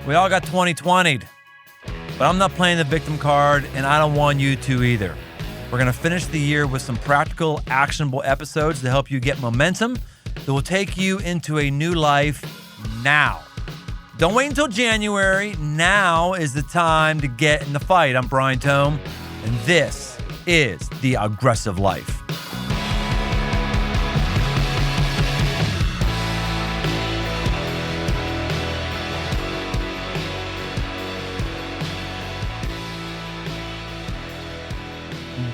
We all got 2020'd, but I'm not playing the victim card, and I don't want you to either. We're going to finish the year with some practical, actionable episodes to help you get momentum that will take you into a new life now. Don't wait until January. Now is the time to get in the fight. I'm Brian Tome, and this is The Aggressive Life.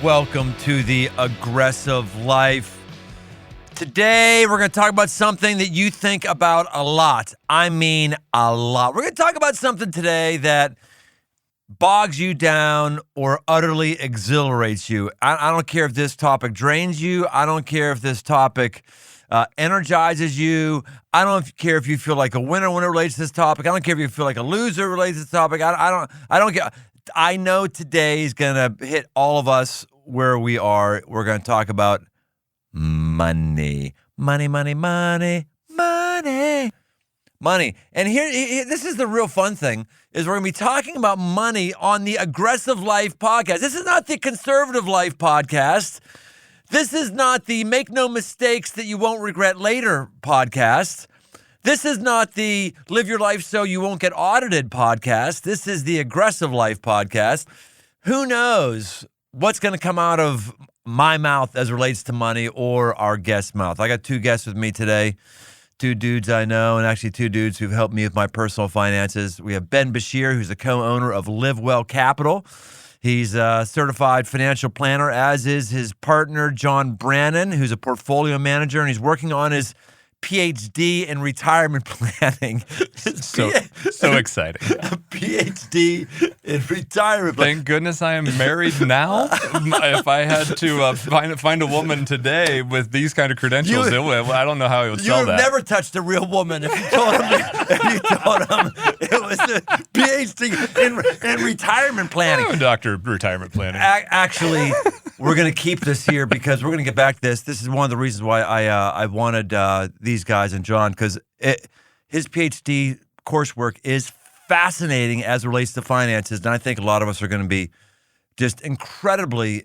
Welcome to The Aggressive Life. Today, we're going to talk about something that you think about a lot. I mean, a lot. We're going to talk about something today that bogs you down or utterly exhilarates you. I don't care if this topic drains you. I don't care if this topic energizes you. I don't care if you feel like a winner when it relates to this topic. I don't care if you feel like a loser related to this topic. I don't care. I know today is going to hit all of us where we are. We're going to talk about money. Money. And here, this is the real fun thing, is we're going to be talking about money on the Aggressive Life podcast. This is not the Conservative Life podcast. This is not the Make No Mistakes That You Won't Regret Later podcast. This is not the Live Your Life So You Won't Get Audited podcast. This is the Aggressive Life podcast. Who knows what's going to come out of my mouth as it relates to money or our guest's mouth. I got two guests with me today, two dudes I know, and actually two dudes who've helped me with my personal finances. We have Beshear, who's the co-owner of LiveWell Capital. He's a certified financial planner, as is his partner, John Brannon, who's a portfolio manager, and he's working on his PhD in retirement planning. So exciting. A PhD in retirement planning. Thank goodness I am married now. If I had to find a woman today with these kind of credentials, I don't know how he would sell that. You have never touched a real woman if you told him it was a PhD in retirement planning. I'm a doctor of retirement planning. Actually, we're going to keep this here because we're going to get back to this. This is one of the reasons why I wanted these guys and John, because his PhD coursework is fascinating as it relates to finances, and I think a lot of us are going to be just incredibly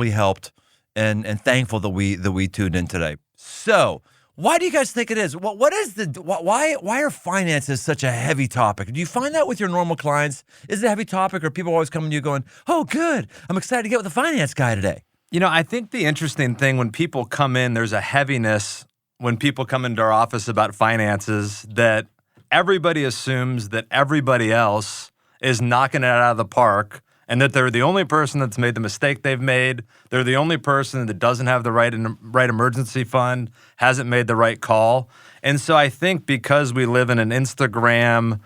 helped and thankful that we tuned in today. So, why do you guys think it is? Why are finances such a heavy topic? Do you find that with your normal clients? Is it a heavy topic, or people always coming to you going, "Oh, good, I'm excited to get with the finance guy today"? You know, I think the interesting thing when people come in, there's a heaviness when people come into our office about finances that everybody assumes that everybody else is knocking it out of the park and that they're the only person that's made the mistake they've made. They're the only person that doesn't have the right emergency fund, hasn't made the right call. And so I think because we live in an Instagram,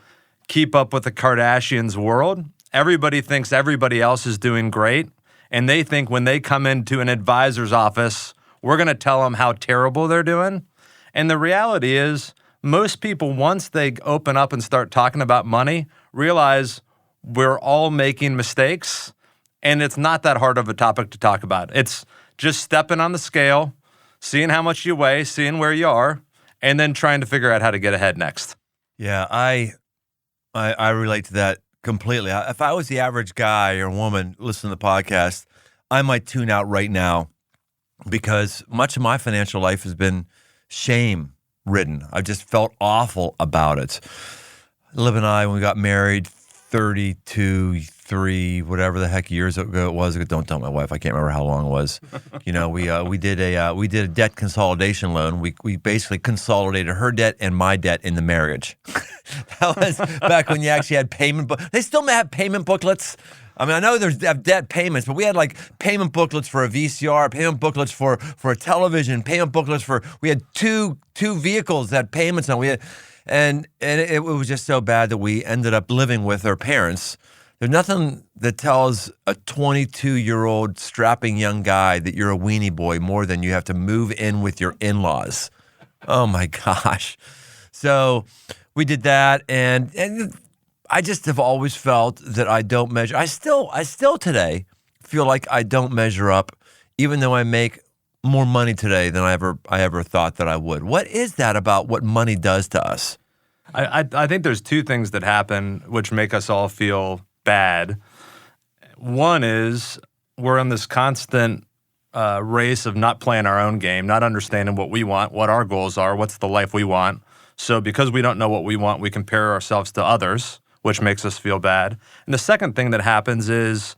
keep up with the Kardashians world, everybody thinks everybody else is doing great. And they think when they come into an advisor's office, we're going to tell them how terrible they're doing. And the reality is most people, once they open up and start talking about money, realize we're all making mistakes, and it's not that hard of a topic to talk about. It's just stepping on the scale, seeing how much you weigh, seeing where you are, and then trying to figure out how to get ahead next. Yeah, I relate to that completely. If I was the average guy or woman listening to the podcast, I might tune out right now because much of my financial life has been shame-ridden. I've just felt awful about it. Liv and I, when we got married 32, 3, whatever the heck years ago it was, don't tell my wife, I can't remember how long it was. You know, we did a debt consolidation loan. We basically consolidated her debt and my debt in the marriage. That was back when you actually had payment booklets. They still have payment booklets. I mean, I know there's debt payments, but we had like payment booklets for a VCR, payment booklets for a television, payment booklets we had two vehicles that had payments on. And it was just so bad that we ended up living with our parents. There's nothing that tells a 22-year-old strapping young guy that you're a weenie boy more than you have to move in with your in-laws. Oh my gosh. So we did that, and I just have always felt that I don't measure. I still today feel like I don't measure up, even though I make more money today than I ever thought that I would. What is that about what money does to us? I think there's two things that happen which make us all feel bad. One is we're in this constant race of not playing our own game, not understanding what we want, what our goals are, what's the life we want. So because we don't know what we want, we compare ourselves to others, which makes us feel bad. And the second thing that happens is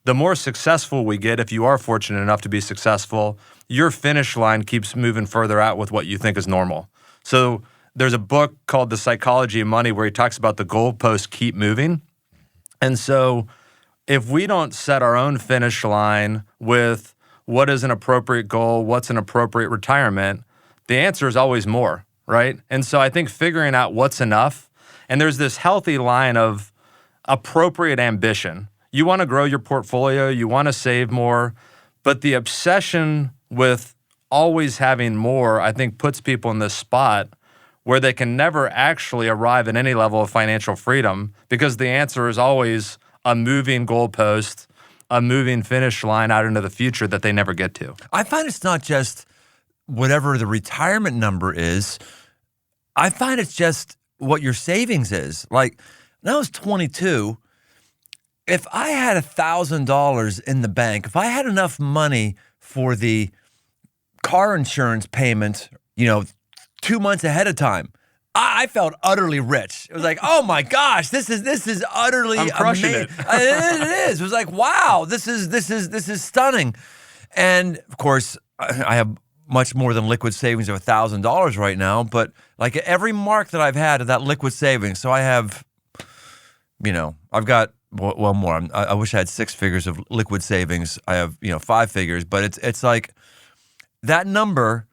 the more successful we get, if you are fortunate enough to be successful, your finish line keeps moving further out with what you think is normal. So there's a book called The Psychology of Money where he talks about the goalposts keep moving. And so if we don't set our own finish line with what is an appropriate goal, what's an appropriate retirement, the answer is always more, right? And so I think figuring out what's enough, and there's this healthy line of appropriate ambition. You want to grow your portfolio, you want to save more, but the obsession with always having more, I think, puts people in this spot where they can never actually arrive at any level of financial freedom because the answer is always a moving goalpost, a moving finish line out into the future that they never get to. I find it's not just whatever the retirement number is. I find it's just what your savings is. Like, when I was 22, if I had $1,000 in the bank, if I had enough money for the car insurance payment, 2 months ahead of time, I felt utterly rich. It was like, oh my gosh, this is utterly I'm crushing amazing. it. It is. It was like, wow, this is stunning. And of course, I have much more than liquid savings of $1,000 right now. But like every mark that I've had of that liquid savings, so I have, I've got more. I wish I had 6 figures of liquid savings. I have 5 figures, but it's like that number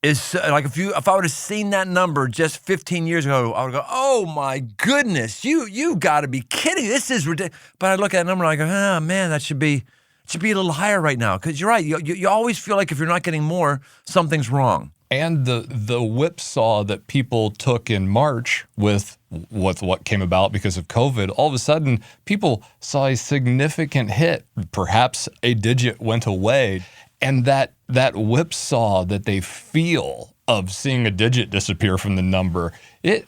is like if I would have seen that number just 15 years ago, I would go, oh my goodness, you got to be kidding! This is ridiculous. But I look at that number and I go, oh man, that should be a little higher right now because you're right. You always feel like if you're not getting more, something's wrong. And the whipsaw that people took in March with what came about because of COVID, all of a sudden people saw a significant hit. Perhaps a digit went away. And that whipsaw that they feel of seeing a digit disappear from the number, it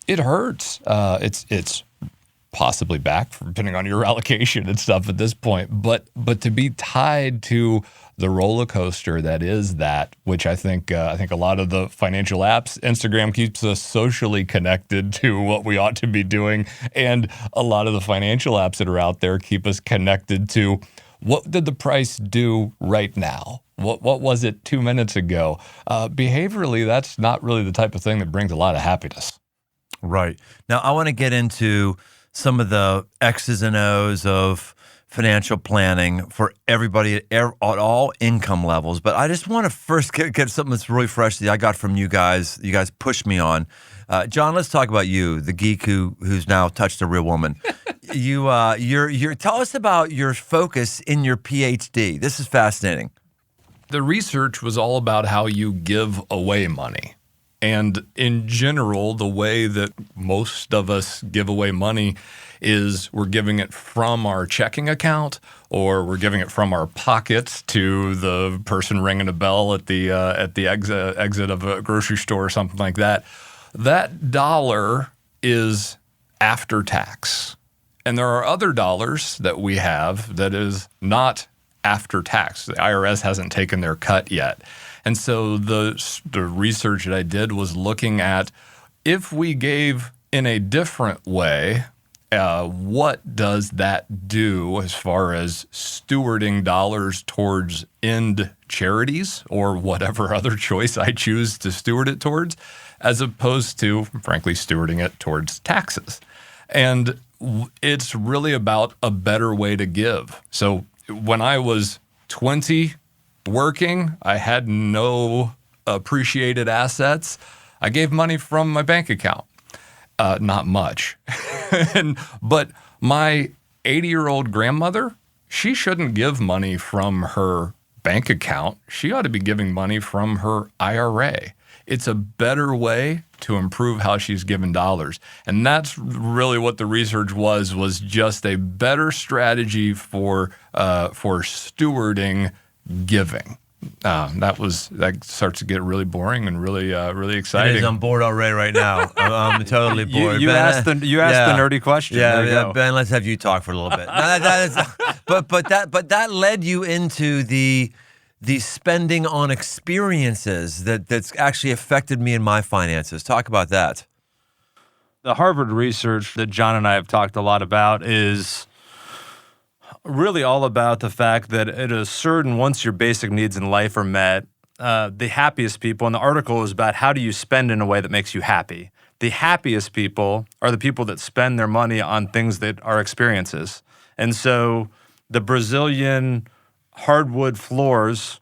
hurts. It's possibly back, depending on your allocation and stuff at this point. But to be tied to the roller coaster that is that, which I think a lot of the financial apps, Instagram keeps us socially connected to what we ought to be doing, and a lot of the financial apps that are out there keep us connected to what did the price do right now? What was it 2 minutes ago? Behaviorally, that's not really the type of thing that brings a lot of happiness. Right. Now, I want to get into some of the X's and O's of financial planning for everybody at all income levels. But I just want to first get something that's really fresh that I got from you guys. You guys pushed me on. John, let's talk about you, the geek who's now touched a real woman. You're tell us about your focus in your PhD. This is fascinating. The research was all about how you give away money. And in general, the way that most of us give away money is we're giving it from our checking account, or we're giving it from our pockets to the person ringing a bell at the exit of a grocery store or something like that. That dollar is after tax. And there are other dollars that we have that is not after tax. The IRS hasn't taken their cut yet. And so the research that I did was looking at if we gave in a different way, what does that do as far as stewarding dollars towards end charities or whatever other choice I choose to steward it towards, as opposed to, frankly, stewarding it towards taxes. And it's really about a better way to give. So when I was 20 working, I had no appreciated assets. I gave money from my bank account. Not much. But my 80-year-old grandmother, she shouldn't give money from her bank account. She ought to be giving money from her IRA. It's a better way to improve how she's given dollars. And that's really what the research was just a better strategy for stewarding giving. that starts to get really boring and really It exciting. is. I'm bored already right now. I'm totally bored. You Ben, asked the nerdy question. There you go. Ben, let's have you talk for a little bit. No, but that led you into the spending on experiences that's actually affected me in my finances. Talk about that. The Harvard research that John and I have talked a lot about is really all about the fact that at a certain, once your basic needs in life are met, the happiest people, and the article is about how do you spend in a way that makes you happy. The happiest people are the people that spend their money on things that are experiences. And so the Brazilian hardwood floors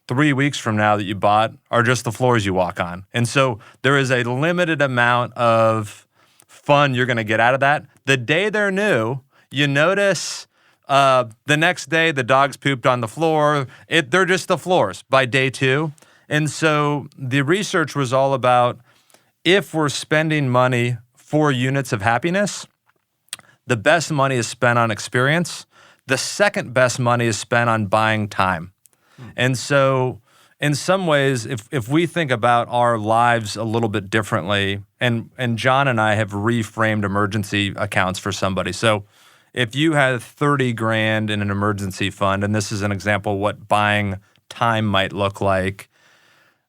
3 weeks from now that you bought are just the floors you walk on. And so there is a limited amount of fun you're going to get out of that. The day they're new, you notice the next day the dogs pooped on the floor. They're just the floors by day 2. And so the research was all about if we're spending money for units of happiness, the best money is spent on experience. The second best money is spent on buying time. And so in some ways, if we think about our lives a little bit differently, and John and I have reframed emergency accounts for somebody. So if you had 30 grand in an emergency fund, and this is an example of what buying time might look like,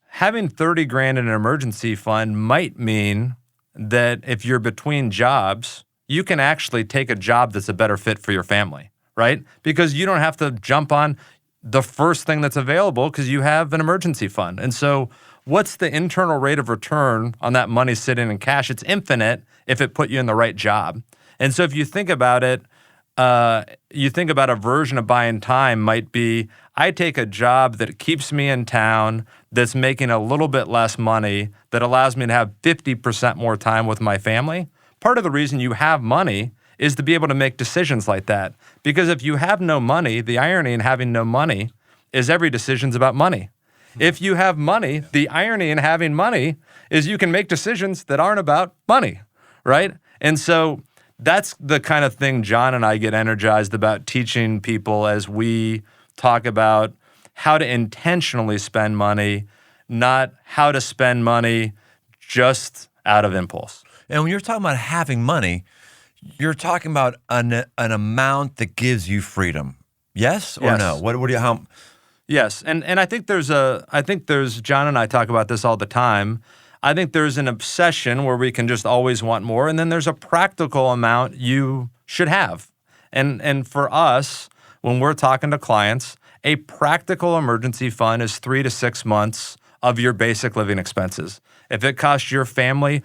having 30 grand in an emergency fund might mean that if you're between jobs, you can actually take a job that's a better fit for your family, right? Because you don't have to jump on the first thing that's available because you have an emergency fund. And so what's the internal rate of return on that money sitting in cash? It's infinite if it put you in the right job. And so if you think about it, you think about a version of buying time might be, I take a job that keeps me in town, that's making a little bit less money, that allows me to have 50% more time with my family. Part of the reason you have money is to be able to make decisions like that. Because if you have no money, the irony in having no money is every decision's about money. If you have money, the irony in having money is you can make decisions that aren't about money, right? And so that's the kind of thing John and I get energized about teaching people as we talk about how to intentionally spend money, not how to spend money just out of impulse. And when you're talking about having money, you're talking about an amount that gives you freedom. Yes or Yes. no? What do you how? Yes, and I think there's John and I talk about this all the time. I think there's an obsession where we can just always want more, and then there's a practical amount you should have. And for us, when we're talking to clients, a practical emergency fund is 3 to 6 months of your basic living expenses. If it costs your family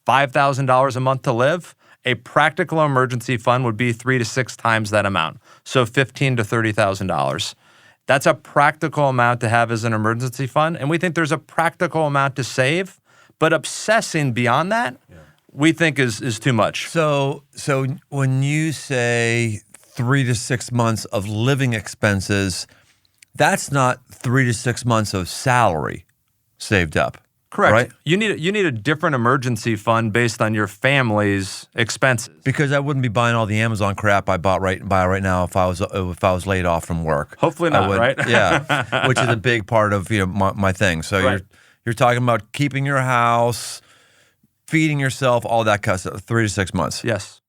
$5,000 a month to live, a practical emergency fund would be 3 to 6 times that amount, so $15,000 to $30,000. That's a practical amount to have as an emergency fund, and we think there's a practical amount to save, but obsessing beyond that, we think is too much. So when you say 3 to 6 months of living expenses, that's not 3 to 6 months of salary saved up. Correct. Right? You need a different emergency fund based on your family's expenses. Because I wouldn't be buying all the Amazon crap I buy right now if I was laid off from work. Hopefully not, right? Yeah, which is a big part of my thing. So Right. you're talking about keeping your house, feeding yourself, all that kind of stuff. 3 to 6 months. Yes.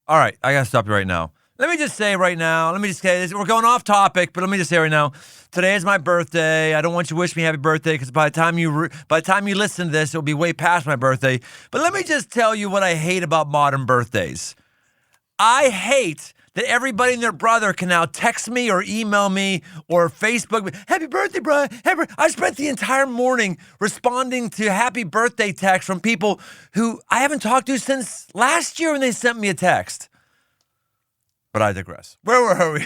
All right, I gotta stop you right now. Let me just say right now, we're going off topic, but let me just say right now, today is my birthday. I don't want you to wish me happy birthday because by the time you listen to this, it'll be way past my birthday. But let me just tell you what I hate about modern birthdays. I hate that everybody and their brother can now text me or email me or Facebook me, happy birthday, bro. I spent the entire morning responding to happy birthday texts from people who I haven't talked to since last year when they sent me a text. But I digress. Where were we?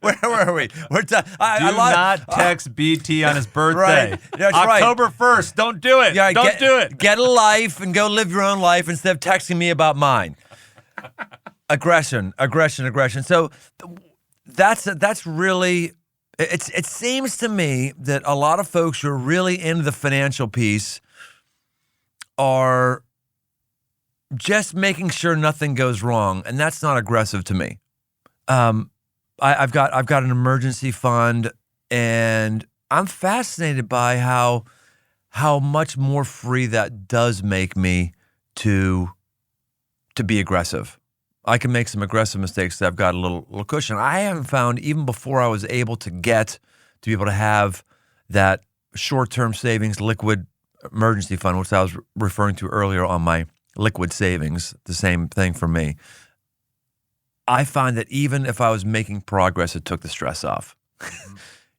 Where were we? Do not text BT on his birthday. Right. That's right. October 1st. Don't do it. Yeah, Don't do it. Get a life and go live your own life instead of texting me about mine. Aggression. So that's really. It seems to me that a lot of folks who are really into the financial piece are just making sure nothing goes wrong, and that's not aggressive to me. I've got an emergency fund, and I'm fascinated by how much more free that does make me to be aggressive. I can make some aggressive mistakes that I've got a little cushion. I haven't found, even before I was able to be able to have that short-term savings liquid emergency fund, which I was referring to earlier on my liquid savings, the same thing for me. I find that even if I was making progress, it took the stress off.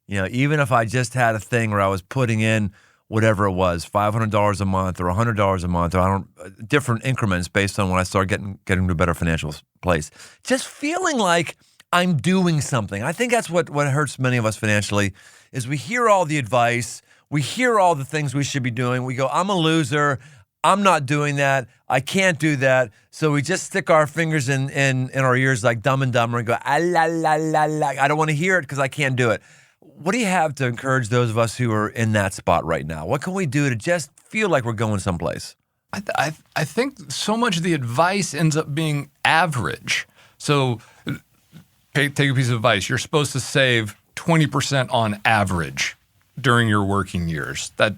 Even if I just had a thing where I was putting in whatever it was, $500 a month or $100 a month, or different increments based on when I started getting to a better financial place. Just feeling like I'm doing something. I think that's what hurts many of us financially, is we hear all the advice, we hear all the things we should be doing. We go, I'm a loser, I'm not doing that, I can't do that. So we just stick our fingers in our ears like Dumb and Dumber and go, ah, la, la, la, la. I don't want to hear it because I can't do it. What do you have to encourage those of us who are in that spot right now? What can we do to just feel like we're going someplace? I think so much of the advice ends up being average. So take a piece of advice. You're supposed to save 20% on average during your working years. That's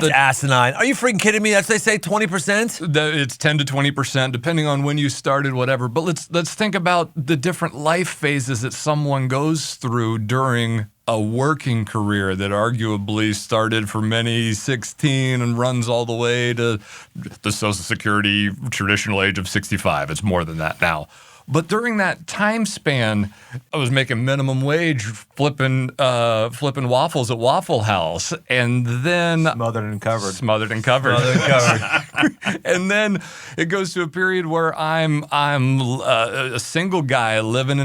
asinine. Are you freaking kidding me? That's they say 20%? It's 10 to 20%, depending on when you started, whatever. But let's think about the different life phases that someone goes through during a working career that arguably started for many 16 and runs all the way to the Social Security traditional age of 65. It's more than that now. But during that time span, I was making minimum wage flipping waffles at Waffle House, and then Smothered and covered. And then it goes to a period where I'm a single guy living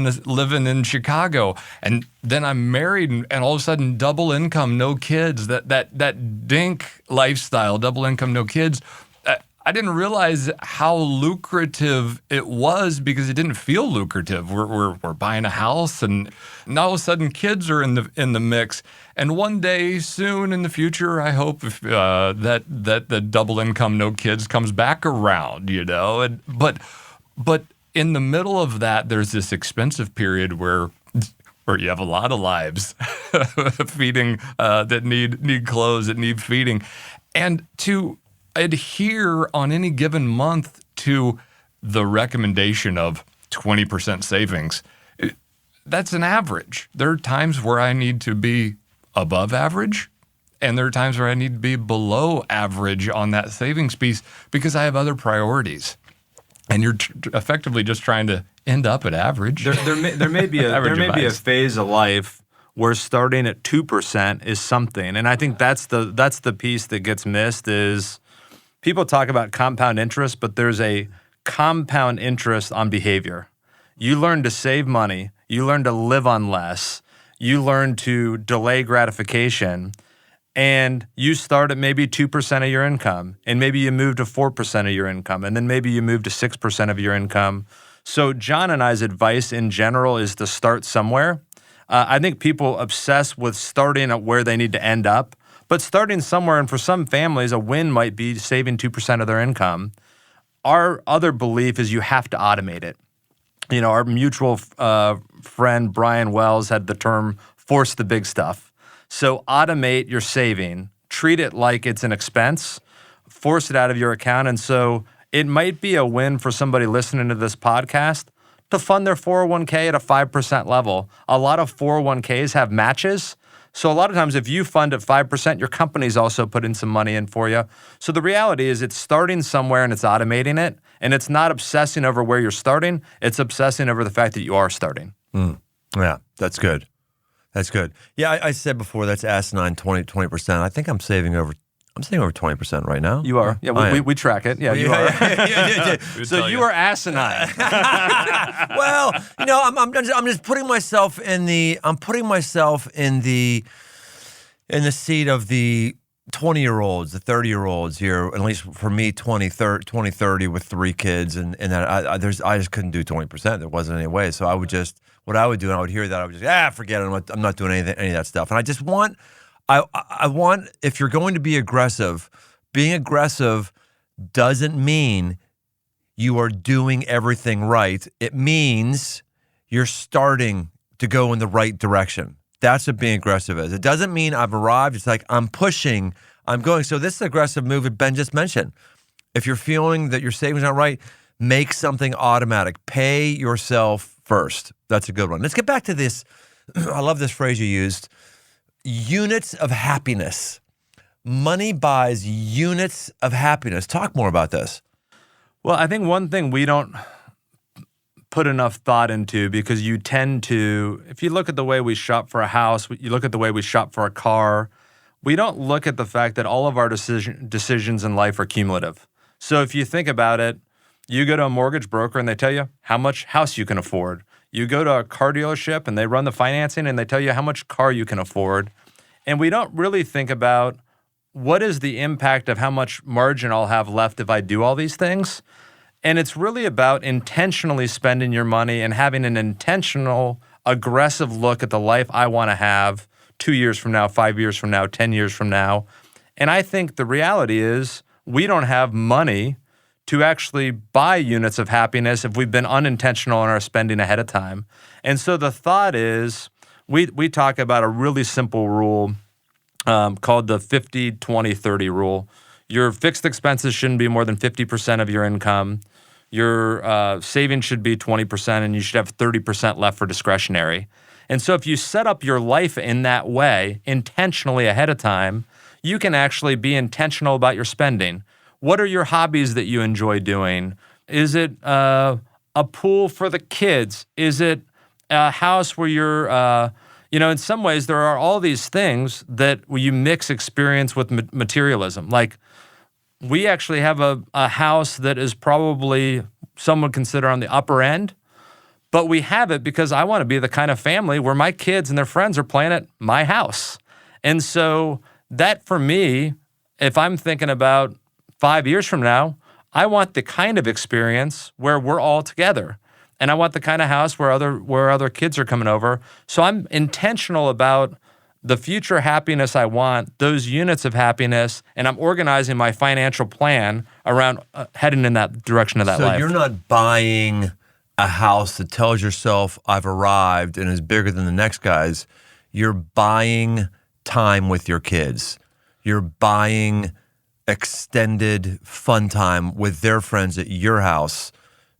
in Chicago, and then I'm married, and all of a sudden double income, no kids. That dink lifestyle, double income, no kids. I didn't realize how lucrative it was because it didn't feel lucrative. We're buying a house, and now all of a sudden kids are in the mix. And one day soon in the future, I hope that the double income, no kids comes back around. But in the middle of that, there's this expensive period where you have a lot of lives feeding that need clothes, that need feeding, and to adhere on any given month to the recommendation of 20% savings. That's an average. There are times where I need to be above average, and there are times where I need to be below average on that savings piece because I have other priorities. And you're effectively just trying to end up at average. There may be a phase of life where starting at 2% is something, and I think that's the piece that gets missed. Is people talk about compound interest, but there's a compound interest on behavior. You learn to save money. You learn to live on less. You learn to delay gratification. And you start at maybe 2% of your income. And maybe you move to 4% of your income. And then maybe you move to 6% of your income. So John and I's advice in general is to start somewhere. I think people obsess with starting at where they need to end up. But starting somewhere, and for some families, a win might be saving 2% of their income. Our other belief is you have to automate it. Our mutual friend Brian Wells had the term "force the big stuff." So automate your saving, treat it like it's an expense, force it out of your account. And so it might be a win for somebody listening to this podcast to fund their 401k at a 5% level. A lot of 401ks have matches. So a lot of times if you fund at 5%, your company's also putting some money in for you. So the reality is it's starting somewhere and it's automating it. And it's not obsessing over where you're starting. It's obsessing over the fact that you are starting. Yeah, that's good. That's good. Yeah, I said before that's asinine 20%. I think I'm saving over 20% right now. You are. Yeah, we track it. Yeah, you are. Yeah. So you are asinine. Well, I'm just putting myself in the seat of the 20-year-olds, the 30-year-olds here, at least for me, 20-30 with 3 kids, and that I just couldn't do 20%. There wasn't any way. So what I would do, and I would hear that, I would just, forget it. I'm not doing any of that stuff. And I just want, I want, if you're going to be aggressive, being aggressive doesn't mean you are doing everything right. It means you're starting to go in the right direction. That's what being aggressive is. It doesn't mean I've arrived. It's like I'm pushing, I'm going. So this aggressive move that Ben just mentioned. If you're feeling that your savings aren't right, make something automatic. Pay yourself first. That's a good one. Let's get back to this. I love this phrase you used. Units of happiness. Money buys units of happiness. Talk more about this. Well, I think one thing we don't put enough thought into, because you tend to, if you look at the way we shop for a house, you look at the way we shop for a car, we don't look at the fact that all of our decisions in life are cumulative. So if you think about it, you go to a mortgage broker and they tell you how much house you can afford. You go to a car dealership and they run the financing and they tell you how much car you can afford. And we don't really think about what is the impact of how much margin I'll have left if I do all these things. And it's really about intentionally spending your money and having an intentional, aggressive look at the life I want to have 2 years from now, 5 years from now, 10 years from now. And I think the reality is we don't have money to actually buy units of happiness if we've been unintentional in our spending ahead of time. And so the thought is, we talk about a really simple rule called the 50-20-30 rule. Your fixed expenses shouldn't be more than 50% of your income. Your savings should be 20%, and you should have 30% left for discretionary. And so if you set up your life in that way, intentionally ahead of time, you can actually be intentional about your spending. What are your hobbies that you enjoy doing? Is it a pool for the kids? Is it a house where you're, in some ways there are all these things that where you mix experience with materialism. Like we actually have a house that is probably some would consider on the upper end, but we have it because I want to be the kind of family where my kids and their friends are playing at my house. And so that for me, if I'm thinking about 5 years from now, I want the kind of experience where we're all together. And I want the kind of house where other kids are coming over. So I'm intentional about the future happiness I want, those units of happiness, and I'm organizing my financial plan around heading in that direction of that life. So you're not buying a house that tells yourself I've arrived and is bigger than the next guy's. You're buying time with your kids. You're buying extended fun time with their friends at your house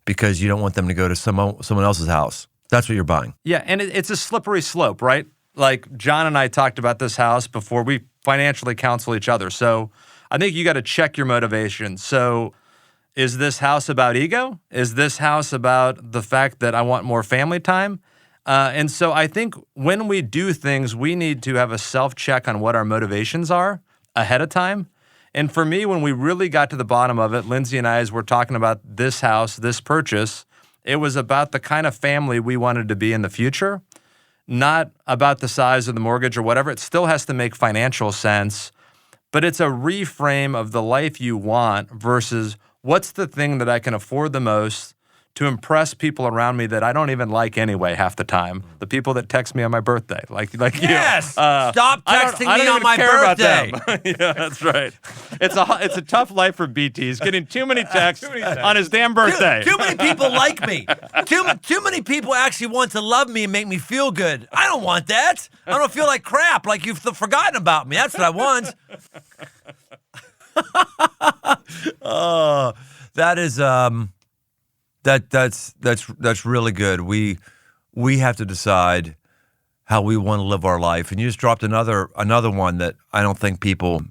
because you don't want them to go to someone else's house. That's what you're buying. Yeah, and it's a slippery slope, right? Like John and I talked about this house before we financially counsel each other. So I think you got to check your motivation. So is this house about ego? Is this house about the fact that I want more family time? And so I think when we do things, we need to have a self-check on what our motivations are ahead of time. And for me, when we really got to the bottom of it, Lindsay and I, as we're talking about this house, this purchase, it was about the kind of family we wanted to be in the future, not about the size of the mortgage or whatever. It still has to make financial sense, but it's a reframe of the life you want versus what's the thing that I can afford the most to impress people around me that I don't even like anyway half the time. The people that text me on my birthday, like yes, you. Stop texting me on my birthday. Yeah, that's right. It's a tough life for BT. He's getting too many texts on his damn birthday. Too many people like me. Too many people actually want to love me and make me feel good. I don't want that. I don't feel like crap. Like you've forgotten about me. That's what I want. That is That's really good. We have to decide how we want to live our life. And you just dropped another one that I don't think people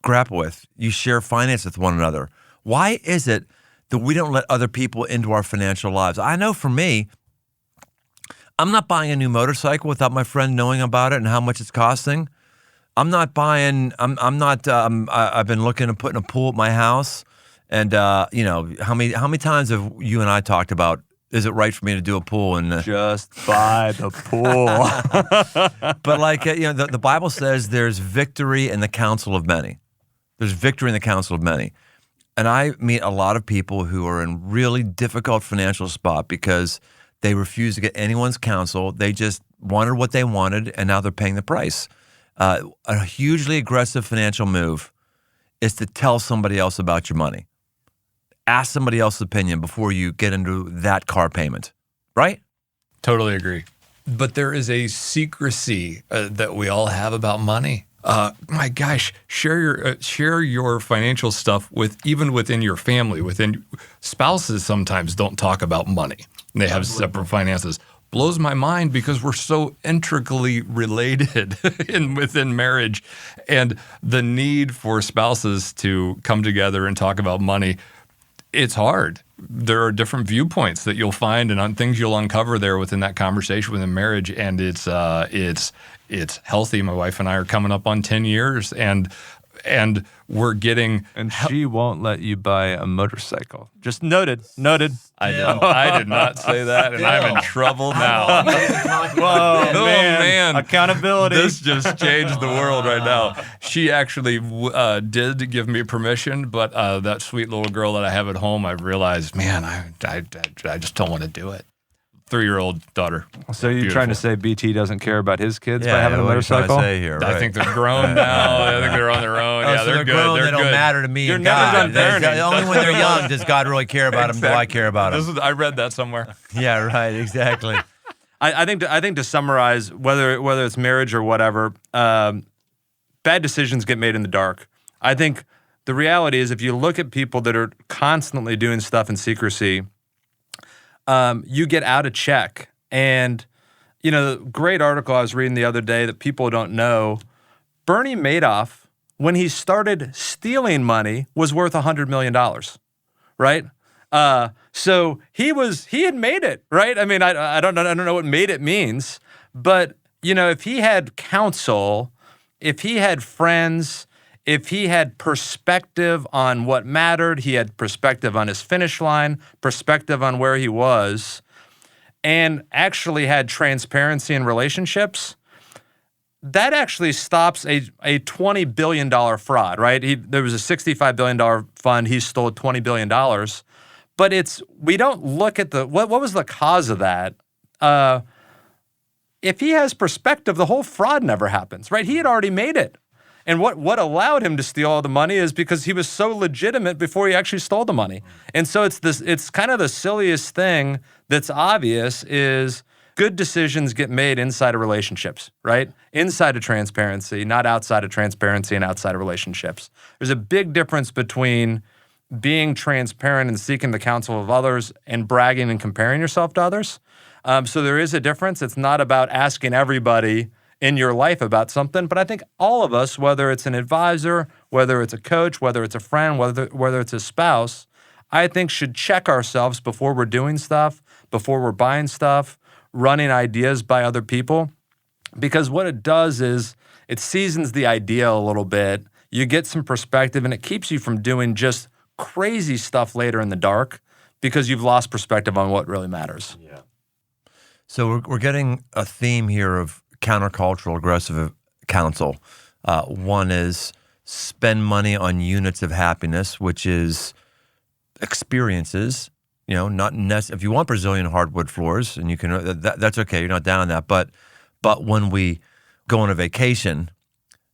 grapple with. You share finance with one another. Why is it that we don't let other people into our financial lives? I know for me, I'm not buying a new motorcycle without my friend knowing about it and how much it's costing. I've been looking at putting a pool at my house. And how many times have you and I talked about, is it right for me to do a pool? And just buy the pool. But the Bible says there's victory in the counsel of many. There's victory in the counsel of many. And I meet a lot of people who are in really difficult financial spot because they refuse to get anyone's counsel. They just wanted what they wanted, and now they're paying the price. A hugely aggressive financial move is to tell somebody else about your money. Ask somebody else's opinion before you get into that car payment, right? Totally agree. But there is a secrecy that we all have about money. My gosh, share your financial stuff even within your family. Within spouses, sometimes don't talk about money. They have separate finances. Blows my mind because we're so intricately related within marriage, and the need for spouses to come together and talk about money. It's hard. There are different viewpoints that you'll find and on things you'll uncover there within that conversation within marriage, and it's healthy. My wife and I are coming up on 10 years, and we're getting. And she won't let you buy a motorcycle. Just noted. I did not say that, and I'm in trouble now. Whoa, man. Accountability. This just changed the world right now. She actually did give me permission, but that sweet little girl that I have at home, I've realized, man, I just don't want to do it. 3-year-old daughter. So you're trying to say BT doesn't care about his kids by Yeah, having a what are you trying to motorcycle? say here, right? I think they're grown now. I think they're on their own. Oh, so they're good. grown. They're They don't good. matter to me You're and never God. done parenting. Only when they're young does God really care about them. Do I care about them? I read that somewhere. Yeah, right. Exactly. I think to summarize, whether it's marriage or whatever, bad decisions get made in the dark. I think the reality is, if you look at people that are constantly doing stuff in secrecy, you get out of check. And, the great article I was reading the other day that people don't know, Bernie Madoff, when he started stealing money, was worth $100 million, right? So he had made it, right? I mean, I don't know what made it means, but, if he had counsel, if he had friends, if he had perspective on what mattered, he had perspective on his finish line, perspective on where he was, and actually had transparency in relationships, that actually stops a $20 billion fraud, right? There was a $65 billion fund. He stole $20 billion. But we don't look at what was the cause of that. If he has perspective, the whole fraud never happens, right? He had already made it. And what allowed him to steal all the money is because he was so legitimate before he actually stole the money. And so it's kind of the silliest thing that's obvious is good decisions get made inside of relationships, right? Inside of transparency, not outside of transparency and outside of relationships. There's a big difference between being transparent and seeking the counsel of others and bragging and comparing yourself to others. So there is a difference. It's not about asking everybody in your life about something, but I think all of us, whether it's an advisor, whether it's a coach, whether it's a friend, whether it's a spouse, I think should check ourselves before we're doing stuff, before we're buying stuff, running ideas by other people, because what it does is it seasons the idea a little bit. You get some perspective, and it keeps you from doing just crazy stuff later in the dark because you've lost perspective on what really matters. Yeah. So we're getting a theme here of countercultural aggressive counsel. One is spend money on units of happiness, which is experiences. Not if you want Brazilian hardwood floors, and you can, that's okay. You're not down on that. But when we go on a vacation,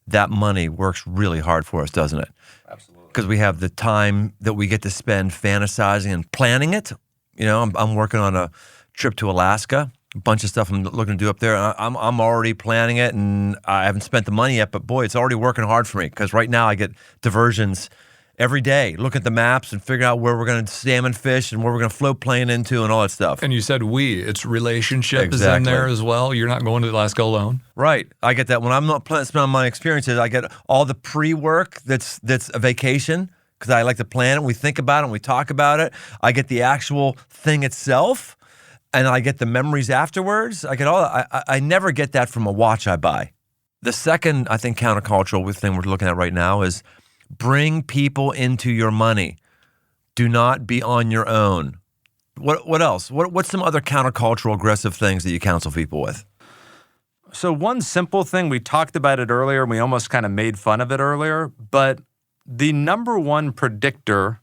that money works really hard for us, doesn't it? Absolutely. Because we have the time that we get to spend fantasizing and planning it. I'm working on a trip to Alaska. A bunch of stuff I'm looking to do up there. I'm already planning it, and I haven't spent the money yet, but boy, it's already working hard for me because right now I get diversions every day. Look at the maps and figure out where we're going to salmon fish and where we're going to float plane into and all that stuff. And you said it's relationship is in Exactly. there as well. You're not going to Alaska alone. Right. I get that. When I'm not spending on my experiences, I get all the pre-work that's a vacation because I like to plan it. We think about it and we talk about it. I get the actual thing itself. And I get the memories afterwards. I get all that. I never get that from a watch I buy. The second, I think, countercultural thing we're looking at right now is bring people into your money. Do not be on your own. What else? What's some other countercultural aggressive things that you counsel people with? So one simple thing, we talked about it earlier, and we almost kind of made fun of it earlier, but the number one predictor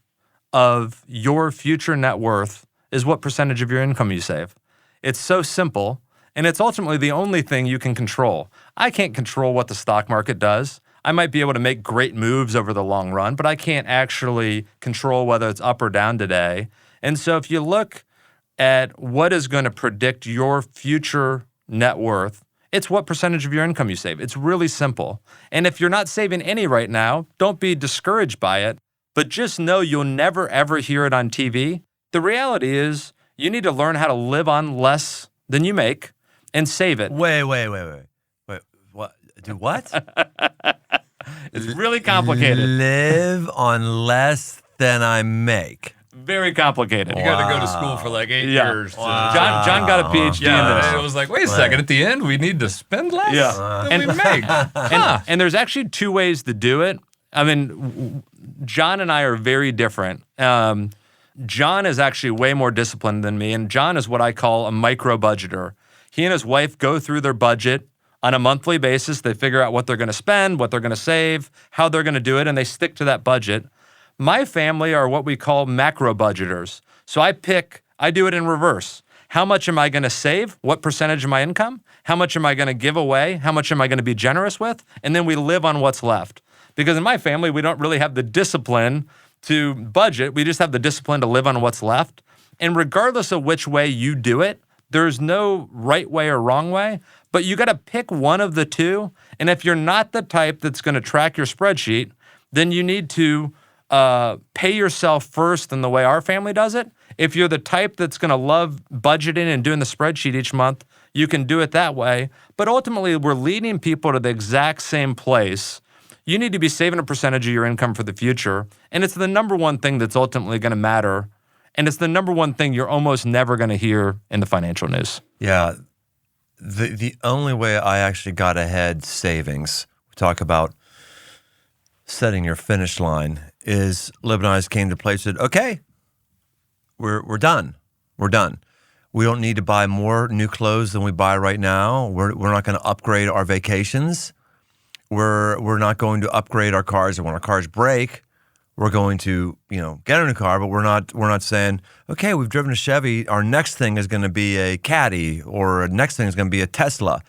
of your future net worth is what percentage of your income you save. It's so simple, and it's ultimately the only thing you can control. I can't control what the stock market does. I might be able to make great moves over the long run, but I can't actually control whether it's up or down today. And so if you look at what is going to predict your future net worth. It's what percentage of your income you save. It's really simple. And if you're not saving any right now, don't be discouraged by it, but just know you'll never, ever hear it on TV. The reality is you need to learn how to live on less than you make and save it. Wait. What? Do what? It's really complicated. Live on less than I make. Very complicated. You got to go to school for like 8 Yeah. years. John got a PhD in this. It was like, wait a second. At the end, we need to spend less than we make. And there's actually two ways to do it. I mean, John and I are very different. John is actually way more disciplined than me, and John is what I call a micro budgeter. He and his wife go through their budget on a monthly basis. They figure out what they're going to spend, what they're going to save, how they're going to do it, and they stick to that budget. My family are what we call macro budgeters. So I do it in reverse. How much am I going to save? What percentage of my income? How much am I going to give away? How much am I going to be generous with? And then we live on what's left. Because in my family, we don't really have the discipline to budget. We just have the discipline to live on what's left. And regardless of which way you do it, there's no right way or wrong way, but you got to pick one of the two. And if you're not the type that's going to track your spreadsheet, then you need to pay yourself first in the way our family does it. If you're the type that's going to love budgeting and doing the spreadsheet each month, you can do it that way. But ultimately, we're leading people to the exact same place. You need to be saving a percentage of your income for the future. And it's the number one thing that's ultimately going to matter. And it's the number one thing you're almost never going to hear in the financial news. Yeah. The only way I actually got ahead savings, we talk about setting your finish line, is Lib and I came to a place that, okay, we're done. We're done. We don't need to buy more new clothes than we buy right now. We're not going to upgrade our vacations. We're not going to upgrade our cars. And when our cars break, we're going to, get a new car, but we're not saying, okay, we've driven a Chevy. Our next thing is going to be a Caddy, or our next thing is going to be a Tesla.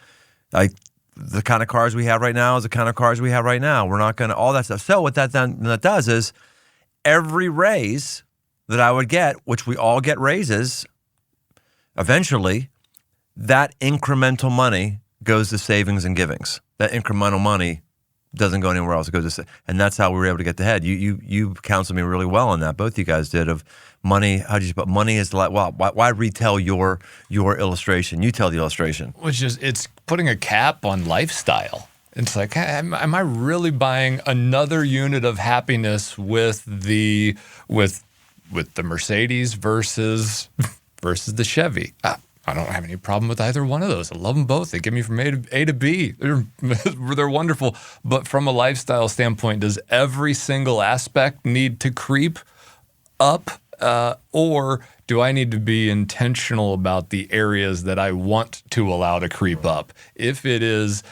Like the kind of cars we have right now is the kind of cars we have right now. We're not going to all that stuff. So what that does is every raise that I would get, which we all get raises eventually, that incremental money goes to savings and givings. That incremental money doesn't go anywhere else. It goes to, and that's how we were able to get to head. You counseled me really well on that. Both you guys did. Of money. How did you put money is like? Well, why retell your illustration? You tell the illustration. Which is, it's putting a cap on lifestyle. It's like, am I really buying another unit of happiness with the Mercedes versus the Chevy? I don't have any problem with either one of those. I love them both. They get me from A to B. They're wonderful. But from a lifestyle standpoint, does every single aspect need to creep up? Or do I need to be intentional about the areas that I want to allow to creep up? If it is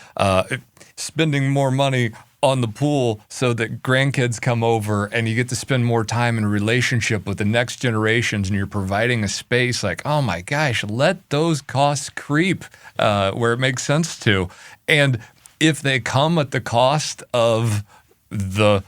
spending more money on the pool so that grandkids come over and you get to spend more time in a relationship with the next generations, and you're providing a space, like, oh my gosh, let those costs creep where it makes sense to. And if they come at the cost of the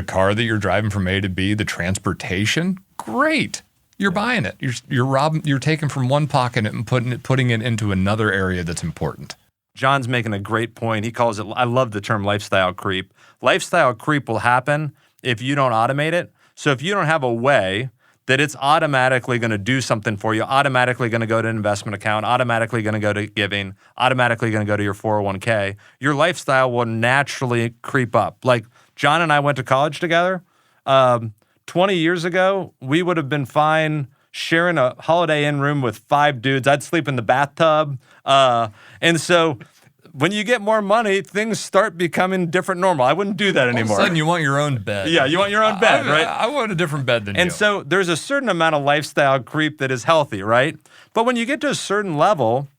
car that you're driving from A to B, the transportation, great. You're buying it. You're taking from one pocket and putting it into another area that's important. John's making a great point. He calls it, I love the term lifestyle creep. Lifestyle creep will happen if you don't automate it. So if you don't have a way that it's automatically going to do something for you, automatically going to go to an investment account, automatically going to go to giving, automatically going to go to your 401k, your lifestyle will naturally creep up. Like John and I went to college together. 20 years ago, we would have been fine sharing a Holiday Inn room with 5 dudes. I'd sleep in the bathtub. And so when you get more money, things start becoming different normal. I wouldn't do that anymore. All of a sudden, you want your own bed. Yeah, you want your own bed, right? I want a different bed than you. And so there's a certain amount of lifestyle creep that is healthy, right? But when you get to a certain level,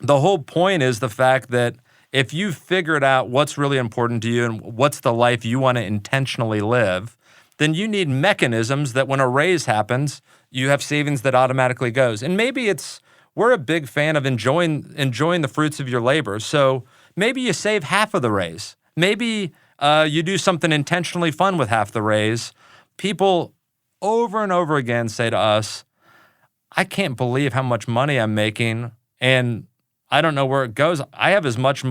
the whole point is the fact that if you've figured out what's really important to you and what's the life you want to intentionally live, then you need mechanisms that when a raise happens, you have savings that automatically goes. And maybe we're a big fan of enjoying the fruits of your labor. So maybe you save half of the raise. Maybe you do something intentionally fun with half the raise. People over and over again say to us, I can't believe how much money I'm making, and I don't know where it goes. I have as much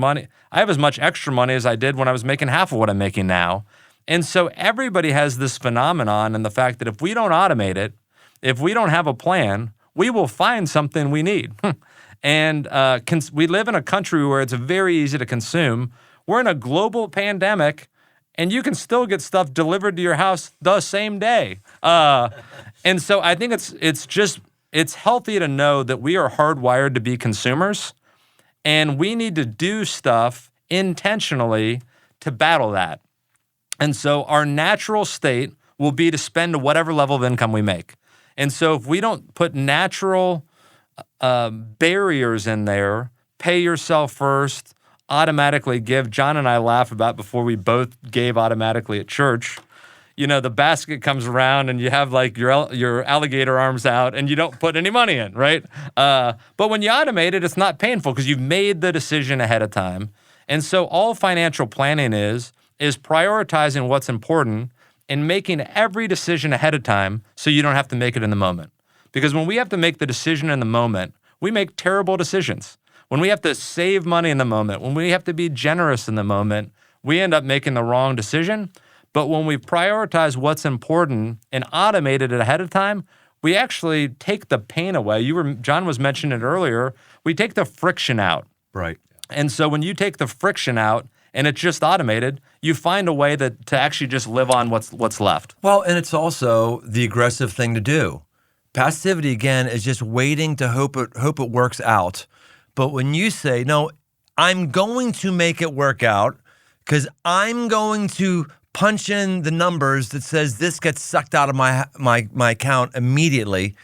extra money as I did when I was making half of what I'm making now. And so everybody has this phenomenon, and the fact that if we don't automate it, if we don't have a plan, we will find something we need. And we live in a country where it's very easy to consume. We're in a global pandemic, and you can still get stuff delivered to your house the same day. And so I think it's healthy to know that we are hardwired to be consumers, and we need to do stuff intentionally to battle that. And so our natural state will be to spend whatever level of income we make. And so if we don't put natural barriers in there, pay yourself first, automatically give. John and I laugh about before we both gave automatically at church. You know, the basket comes around and you have like your alligator arms out and you don't put any money in, right? But when you automate it, it's not painful because you've made the decision ahead of time. And so all financial planning is prioritizing what's important and making every decision ahead of time so you don't have to make it in the moment. Because when we have to make the decision in the moment, we make terrible decisions. When we have to save money in the moment, when we have to be generous in the moment, we end up making the wrong decision. But when we prioritize what's important and automate it ahead of time, we actually take the pain away. John was mentioning it earlier. We take the friction out. Right. And so when you take the friction out and it's just automated, you find a way to actually just live on what's left. Well, and it's also the aggressive thing to do. Passivity, again, is just waiting to hope it works out. But when you say, no, I'm going to make it work out because I'm going to punch in the numbers that says this gets sucked out of my account immediately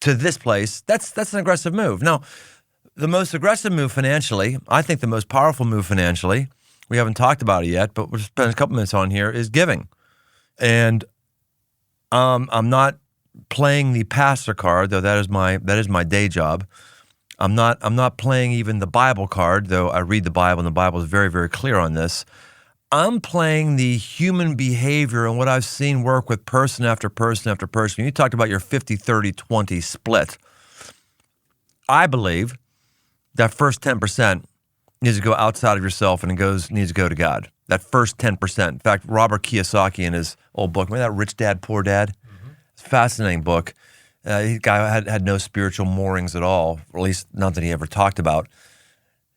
to this place, that's an aggressive move. Now, the most aggressive move financially, I think the most powerful move financially, we haven't talked about it yet, but we'll spend a couple minutes on here, is giving. And I'm not playing the pastor card, though that is my day job. I'm not playing even the Bible card, though I read the Bible and the Bible is very, very clear on this. I'm playing the human behavior and what I've seen work with person after person after person. You talked about your 50-30-20 split. I believe that first 10% needs to go outside of yourself and needs to go to God. That first 10%. In fact, Robert Kiyosaki in his old book, remember that Rich Dad, Poor Dad? It's a fascinating book. The guy had no spiritual moorings at all, or at least not that he ever talked about.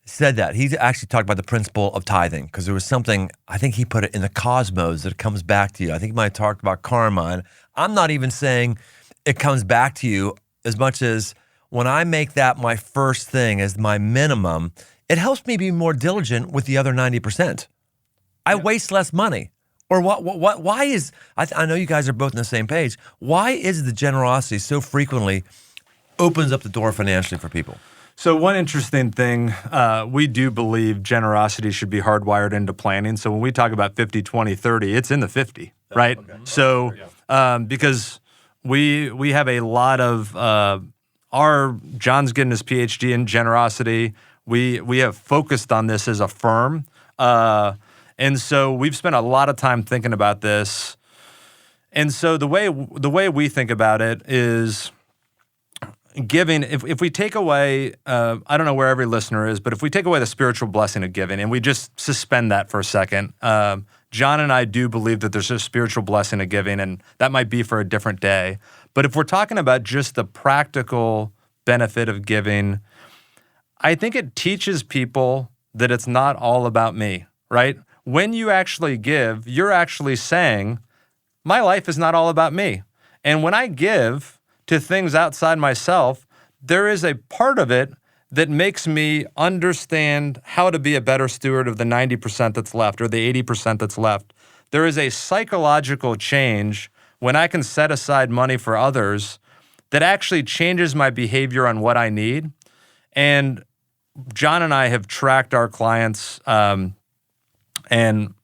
Said that. He actually talked about the principle of tithing because there was something, I think he put it in the cosmos that it comes back to you. I think he might have talked about karma. And I'm not even saying it comes back to you as much as when I make that my first thing as my minimum, it helps me be more diligent with the other 90%. I waste less money. Or why is, I know you guys are both on the same page, why is the generosity so frequently opens up the door financially for people? So one interesting thing, we do believe generosity should be hardwired into planning. So when we talk about 50, 20, 30, it's in the 50, right? Okay. So because we have a lot of, John's getting his PhD in generosity. We have focused on this as a firm. And so we've spent a lot of time thinking about this. And so the way we think about it is giving, if we take away, I don't know where every listener is, but if we take away the spiritual blessing of giving and we just suspend that for a second, John and I do believe that there's a spiritual blessing of giving, and that might be for a different day. But if we're talking about just the practical benefit of giving, I think it teaches people that it's not all about me, right? When you actually give, you're actually saying, my life is not all about me. And when I give to things outside myself, there is a part of it that makes me understand how to be a better steward of the 90% that's left or the 80% that's left. There is a psychological change when I can set aside money for others that actually changes my behavior on what I need. And John and I have tracked our clients, and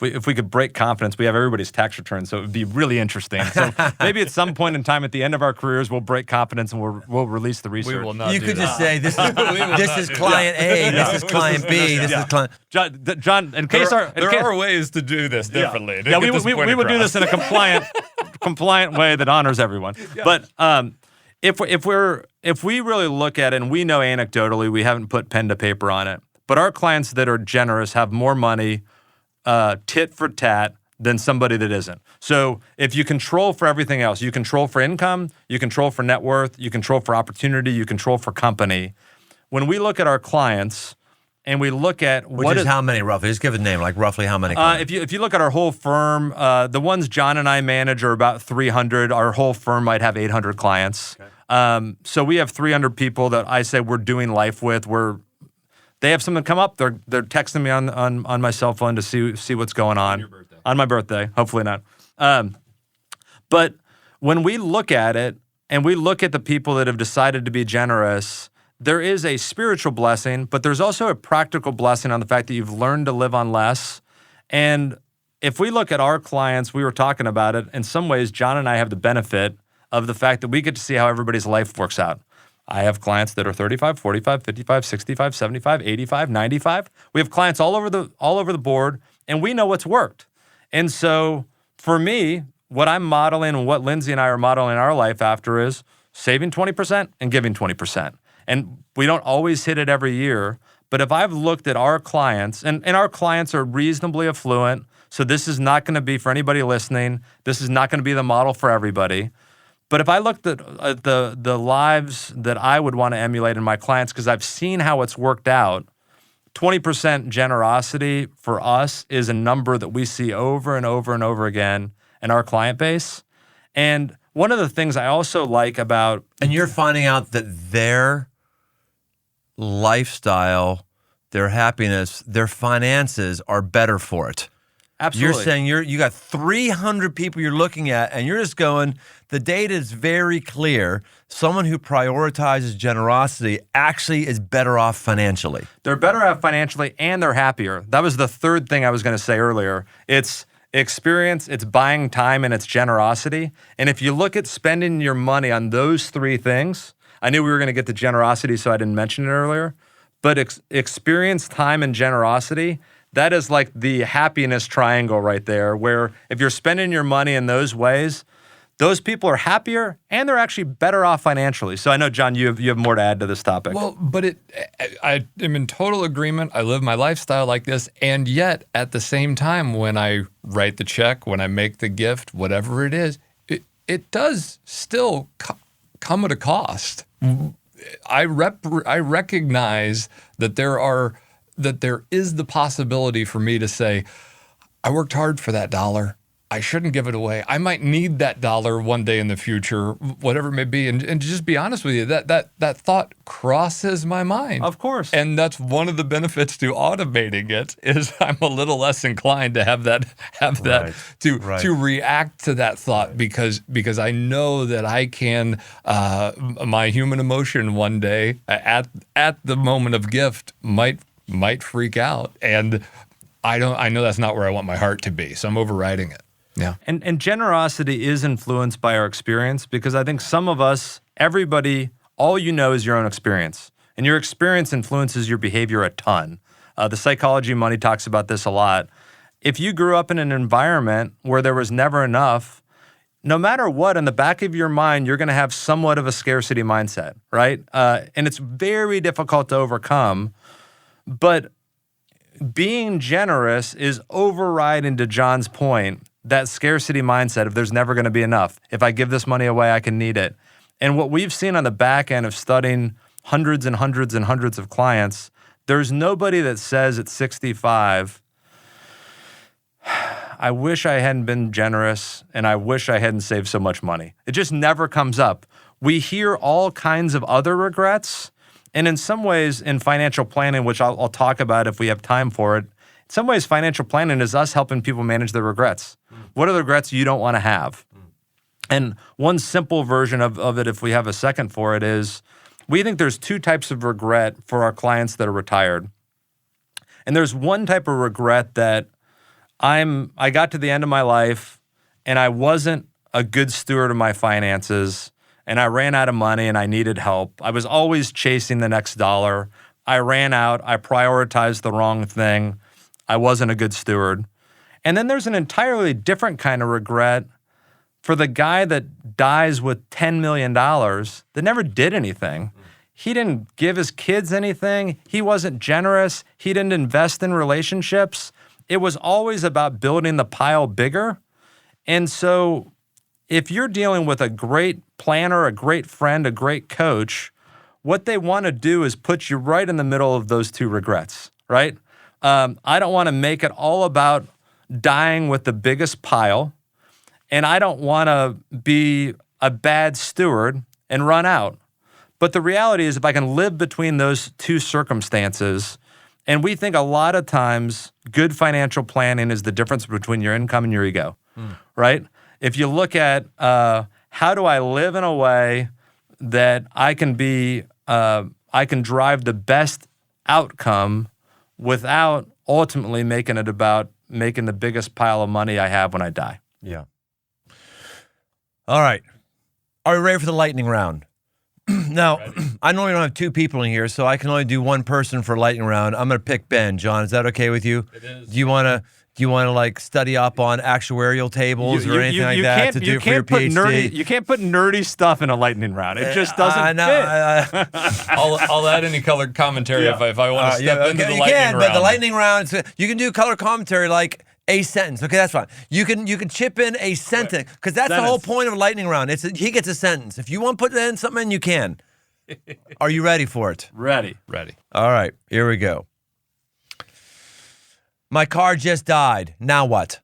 if we could break confidence, we have everybody's tax returns, so it would be really interesting. So maybe at some point in time at the end of our careers, we'll break confidence and we'll release the research. We will not. You could just say this is client A, this is client B, this is client. John, in case there are ways to do this differently. We would do this in a compliant way that honors everyone. Yeah. But if we really look at it, and we know anecdotally, we haven't put pen to paper on it, but our clients that are generous have more money tit for tat than somebody that isn't. So if you control for everything else, you control for income, you control for net worth, you control for opportunity, you control for company. When we look at our clients and we look at Which is how many roughly? Just give a name, like roughly how many clients? if you look at our whole firm, the ones John and I manage are about 300. Our whole firm might have 800 clients. Okay. So we have 300 people that I say we're doing life with. They have something come up. They're texting me on my cell phone to see what's going on. On your birthday. On my birthday, hopefully not. But when we look at it and we look at the people that have decided to be generous, there is a spiritual blessing, but there's also a practical blessing on the fact that you've learned to live on less. And if we look at our clients, we were talking about it, in some ways, John and I have the benefit of the fact that we get to see how everybody's life works out. I have clients that are 35, 45, 55, 65, 75, 85, 95. We have clients all over the board, and we know what's worked. And so for me, what I'm modeling and what Lindsay and I are modeling our life after is saving 20% and giving 20%. And we don't always hit it every year, but if I've looked at our clients, and our clients are reasonably affluent, so this is not going to be, for anybody listening, this is not going to be the model for everybody. But if I looked at the lives that I would want to emulate in my clients, because I've seen how it's worked out, 20% generosity for us is a number that we see over and over and over again in our client base. And one of the things I also like about... And you're finding out that their lifestyle, their happiness, their finances are better for it. Absolutely. You're saying you got 300 people you're looking at, and you're just going, the data is very clear. Someone who prioritizes generosity actually is better off financially. They're better off financially, and they're happier. That was the third thing I was going to say earlier. It's experience, it's buying time, and it's generosity. And if you look at spending your money on those three things, I knew we were going to get to generosity, so I didn't mention it earlier, but experience, time, and generosity, that is like the happiness triangle right there, where if you're spending your money in those ways, those people are happier and they're actually better off financially. So I know, John, you have more to add to this topic. Well, but I am in total agreement. I live my lifestyle like this, and yet at the same time, when I write the check, when I make the gift, whatever it is, it does still come at a cost. I recognize that there is the possibility for me to say, I worked hard for that dollar. I shouldn't give it away. I might need that dollar one day in the future, whatever it may be. And to just be honest with you, that thought crosses my mind. Of course. And that's one of the benefits to automating it is I'm a little less inclined to have that to react to that thought because I know that I can my human emotion one day at the moment of gift might freak out, and I know that's not where I want my heart to be, so I'm overriding it. Yeah. And generosity is influenced by our experience, because I think some of us, everybody, all you know is your own experience, and your experience influences your behavior a ton. The Psychology of Money talks about this a lot. If you grew up in an environment where there was never enough, no matter what, in the back of your mind, you're going to have somewhat of a scarcity mindset, right? And it's very difficult to overcome. But being generous is overriding, to John's point, that scarcity mindset of there's never going to be enough. If I give this money away, I can need it. And what we've seen on the back end of studying hundreds and hundreds and hundreds of clients, there's nobody that says at 65, I wish I hadn't been generous and I wish I hadn't saved so much money. It just never comes up. We hear all kinds of other regrets. And in some ways, in financial planning, which I'll talk about if we have time for it, in some ways, financial planning is us helping people manage their regrets. What are the regrets you don't want to have? And one simple version of it, if we have a second for it, is we think there's two types of regret for our clients that are retired. And there's one type of regret that I got to the end of my life and I wasn't a good steward of my finances, and I ran out of money and I needed help. I was always chasing the next dollar. I ran out. I prioritized the wrong thing. I wasn't a good steward. And then there's an entirely different kind of regret for the guy that dies with $10 million that never did anything, he didn't give his kids anything. He wasn't generous. He didn't invest in relationships. It was always about building the pile bigger. And so if you're dealing with a great planner, a great friend, a great coach, what they want to do is put you right in the middle of those two regrets, right? I don't want to make it all about dying with the biggest pile, and I don't want to be a bad steward and run out. But the reality is, if I can live between those two circumstances, and we think a lot of times good financial planning is the difference between your income and your ego, right? If you look at how do I live in a way that I can drive the best outcome without ultimately making it about making the biggest pile of money I have when I die. Yeah. All right. Are we ready for the lightning round? Now, I normally don't have two people in here, so I can only do one person for lightning round. I'm going to pick Ben. John, is that okay with you? It is. Do you want to like study up on actuarial tables or anything like that to do for your PhD? You can't put nerdy stuff in a lightning round. It just doesn't fit. I'll add any colored commentary if I want to step into the lightning round. But the lightning round, you can do color commentary like a sentence. Okay, that's fine. You can chip in a sentence because that's the whole point of a lightning round. He gets a sentence. If you want to put in something, you can. Are you ready for it? Ready. All right, here we go. My car just died. Now what?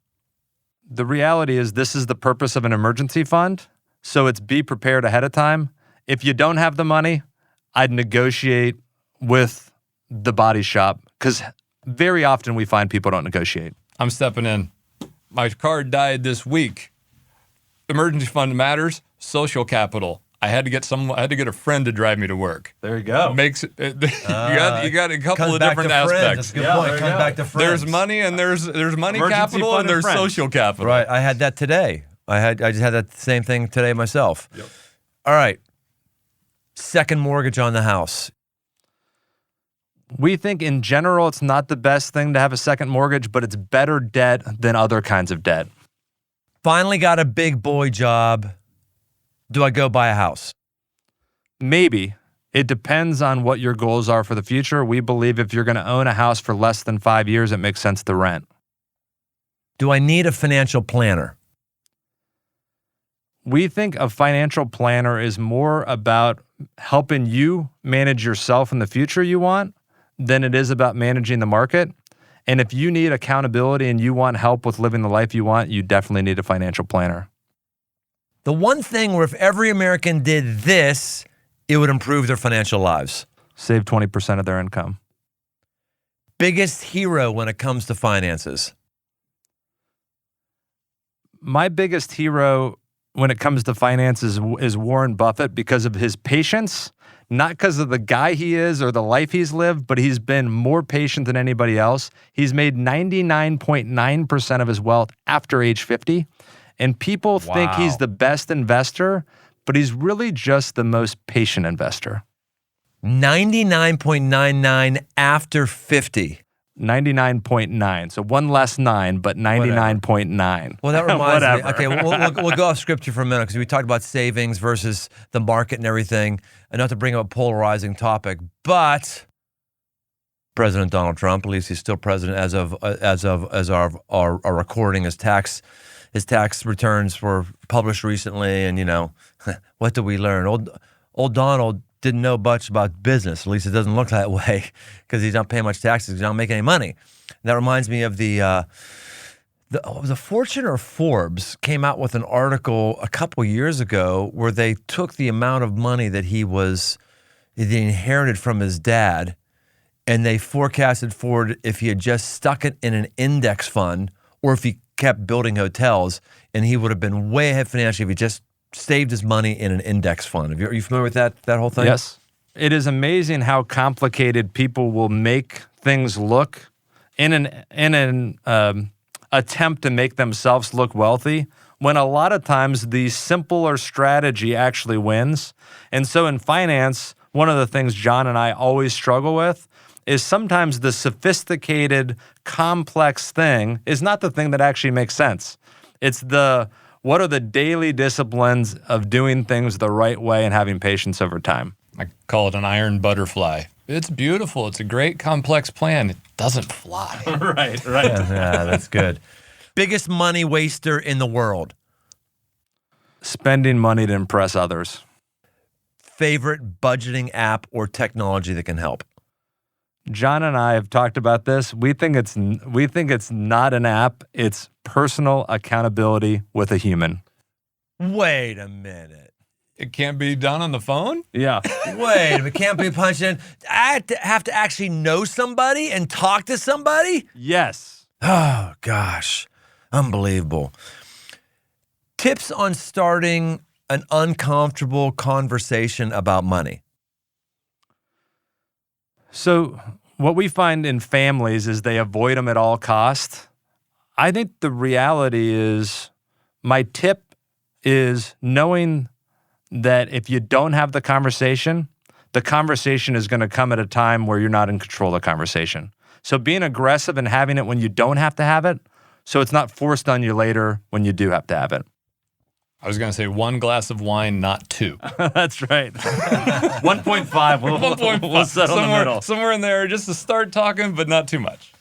The reality is this is the purpose of an emergency fund, so it's be prepared ahead of time. If you don't have the money, I'd negotiate with the body shop because very often we find people don't negotiate. I'm stepping in. My car died this week. Emergency fund matters. Social capital. I had to get a friend to drive me to work. There you go. Makes it, you got a couple of different That's aspects. a good point. Comes back to friends. There's money and there's money Emergency capital fund and there's friends. social capital. Right. I had that today. I just had that same thing today myself. Yep. All right. Second mortgage on the house. We think in general it's not the best thing to have a second mortgage, but it's better debt than other kinds of debt. Finally got a big boy job. Do I go buy a house? Maybe. It depends on what your goals are for the future. We believe if you're going to own a house for less than 5 years, it makes sense to rent. Do I need a financial planner? We think a financial planner is more about helping you manage yourself in the future you want than it is about managing the market. And if you need accountability and you want help with living the life you want, you definitely need a financial planner. The one thing where if every American did this, it would improve their financial lives. Save 20% of their income. Biggest hero when it comes to finances. My biggest hero when it comes to finances is Warren Buffett because of his patience, not because of the guy he is or the life he's lived, but he's been more patient than anybody else. He's made 99.9% of his wealth after age 50. And people think he's the best investor, but he's really just the most patient investor. 99.99 after 50. 99.9. So one less 9, but 99.9. Well, that reminds me. Okay, we'll go off script here for a minute because we talked about savings versus the market and everything. And not to bring up a polarizing topic, but President Donald Trump, at least he's still president as our recording, his tax returns were published recently, and what did we learn? Old Donald didn't know much about business. At least it doesn't look that way because he's not paying much taxes. He's not making any money. And that reminds me of the Fortune or Forbes came out with an article a couple years ago where they took the amount of money that he inherited from his dad, and they forecasted forward if he had just stuck it in an index fund or if he kept building hotels, and he would have been way ahead financially if he just saved his money in an index fund. Are you familiar with that whole thing? Yes. It is amazing how complicated people will make things look in an attempt to make themselves look wealthy, when a lot of times the simpler strategy actually wins. And so in finance, one of the things John and I always struggle with is sometimes the sophisticated, complex thing is not the thing that actually makes sense. It's the What are the daily disciplines of doing things the right way and having patience over time? I call it an iron butterfly. It's beautiful. It's a great complex plan. It doesn't fly. Right. Yeah, that's good. Biggest money waster in the world. Spending money to impress others. Favorite budgeting app or technology that can help. John and I have talked about this. We think it's not an app. It's personal accountability with a human. Wait a minute. It can't be done on the phone? Yeah. Wait, it can't be punched in. I have to actually know somebody and talk to somebody? Yes. Oh, gosh. Unbelievable. Tips on starting an uncomfortable conversation about money. So what we find in families is they avoid them at all costs. I think the reality is, my tip is knowing that if you don't have the conversation is going to come at a time where you're not in control of the conversation. So being aggressive and having it when you don't have to have it, so it's not forced on you later when you do have to have it. I was going to say 1 glass of wine, not 2. That's right. 1.5. We'll settle in the middle. Somewhere in there, just to start talking, but not too much.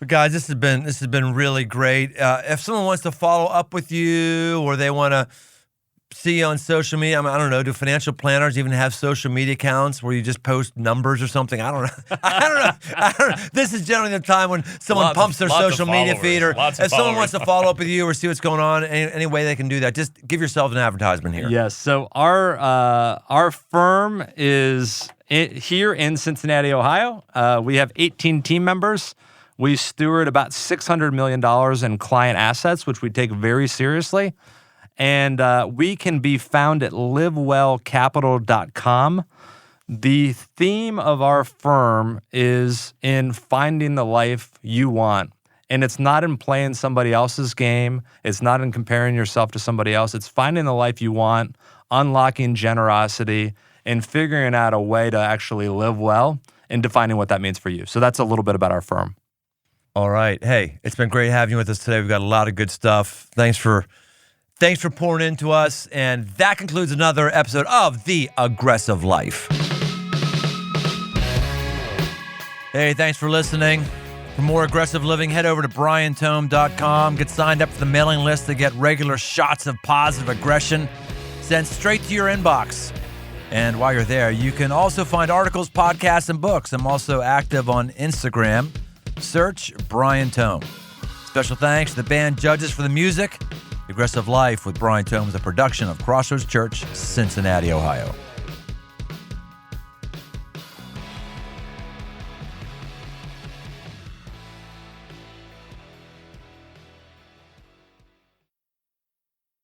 Guys, this has been really great. If someone wants to follow up with you or they want to see you on social media, I don't know, do financial planners even have social media accounts where you just post numbers or something? I don't know. This is generally the time when someone pumps their social media feed, or if someone wants to follow up with you or see what's going on, any way they can do that, just give yourself an advertisement here. Yes. So our firm is here in Cincinnati, Ohio. We have 18 team members. We steward about $600 million in client assets, which we take very seriously. And we can be found at livewellcapital.com. The theme of our firm is in finding the life you want. And it's not in playing somebody else's game. It's not in comparing yourself to somebody else. It's finding the life you want, unlocking generosity, and figuring out a way to actually live well and defining what that means for you. So that's a little bit about our firm. All right. Hey, it's been great having you with us today. We've got a lot of good stuff. Thanks for pouring into us. And that concludes another episode of The Aggressive Life. Hey, thanks for listening. For more aggressive living, head over to briantome.com. Get signed up for the mailing list to get regular shots of positive aggression sent straight to your inbox. And while you're there, you can also find articles, podcasts, and books. I'm also active on Instagram. Search Brian Tome. Special thanks to the band judges for the music. Aggressive Life with Brian Tome is a production of Crossroads Church, Cincinnati, Ohio.